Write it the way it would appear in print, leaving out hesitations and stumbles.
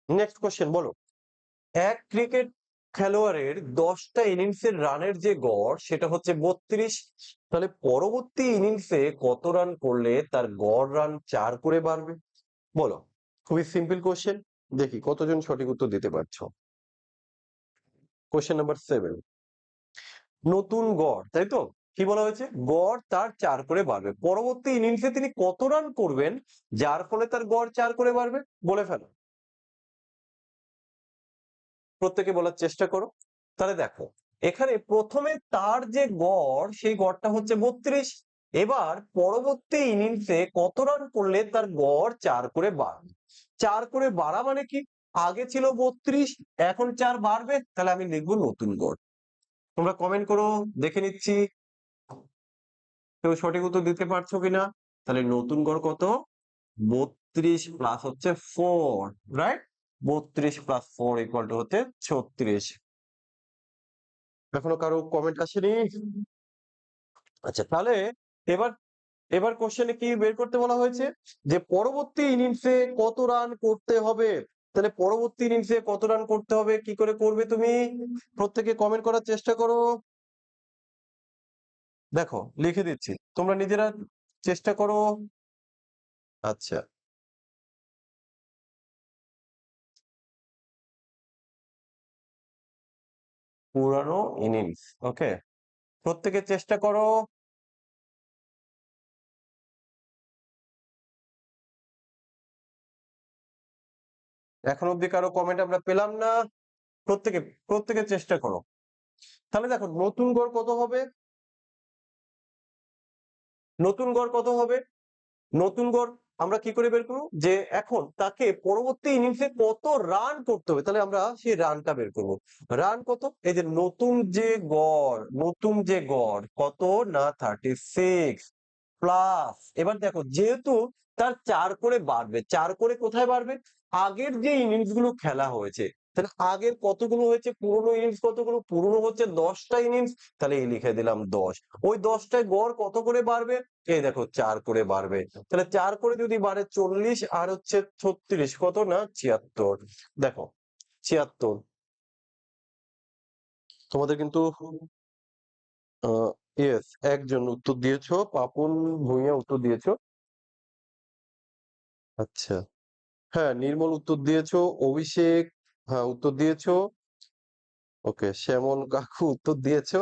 Next question বলো, এক cricket খেলোয়াড়ের 10টা ইনিংসের রানের যে গড় সেটা হচ্ছে 32, তাহলে পরবর্তী ইনিংসে কত রান করলে তার গড় রান 4 করে বাড়বে? বলো। খুবই সিম্পল কোশ্চেন, দেখি কতজন সঠিক উত্তর দিতে পারছো। কোশ্চেন নাম্বার 7, নতুন গড়, তাই তো? কি বলা হয়েছে? গড় তার 4 করে বাড়বে, পরবর্তী ইনিংসে তিনি কত রান করবেন যার ফলে তার গড় 4 করে বাড়বে? বলে ফেলো, প্রত্যেকে বলার চেষ্টা করো। তাহলে দেখো, এখানে প্রথমে তার যে গড় সেই গড়টা হচ্ছে 32, এবার পরবর্তী ইনিংসে কত রান করলে তার গড় 4 করে বাড়বে? 4 করে বাড়া মানে কি? আগে ছিল 32, এখন 4 বাড়বে, তাহলে আমি লিখবো নতুন গড়। তোমরা কমেন্ট করো, দেখে নিচ্ছি কেউ সঠিক উত্তর দিতে পারছো কিনা। তাহলে নতুন গড় কত? 32 প্লাস হচ্ছে 4, রাইট? 32 প্লাস 4 ইকুয়াল টু হচ্ছে 36। এখনো কারো কমেন্ট আসেনি? আচ্ছা, তাহলে এবার এবার কোশ্চেনে কি বের করতে বলা হয়েছে? যে পরবর্তী ইনিংসে কত রান করতে হবে। তাহলে পরবর্তী ইনিংসে কত রান করতে হবে, কি করে করবে তুমি? প্রত্যেকে কমেন্ট করার চেষ্টা করো। দেখো লিখে দিচ্ছি, তোমরা নিজেরা চেষ্টা করো। আচ্ছা, পুরানো ইনিংস, ওকে, প্রত্যেকে চেষ্টা করো। এখন অব্দি কারো কমেন্ট আমরা পেলাম না। প্রত্যেকে প্রত্যেকে চেষ্টা করো। তাহলে দেখো নতুন গড় কত হবে? নতুন গড় কত হবে? নতুন গড় আমরা কি করে বের করবো? যে এখন তাকে পরবর্তী ইনিংসে কত রান করতে হবে, তাহলে আমরা সেই রানটা বের করব। রান কত? এই যে নতুন যে গড়, নতুন যে গড় কত না 36 প্লাস, এবার দেখো যেহেতু তার 4 করে বাড়বে, 4 করে কোথায় বাড়বে? আগের যে ইনিংস গুলো খেলা হয়েছে, তাহলে আগের কতগুলো হয়েছে, পুরোনো ইনিংস কতগুলো? পুরোনো হচ্ছে 10টা ইনিংস, তাহলে এই লিখে দিলাম 10। ওই 10টায় গড় কত করে বাড়বে? এই দেখো 4 করে বাড়বে, তাহলে 4 করে যদি বাড়ে 40 আর হচ্ছে 36, কত না 76। দেখো 76। তোমাদের কিন্তু ইয়েস, একজন উত্তর দিয়েছো, পাপুন ভুঁইয়া উত্তর দিয়েছো। আচ্ছা, হ্যাঁ নির্মল উত্তর দিয়েছো, অভিষেক হ্যাঁ উত্তর দিয়েছো, ওকে শ্যামল কাকু উত্তর দিয়েছো।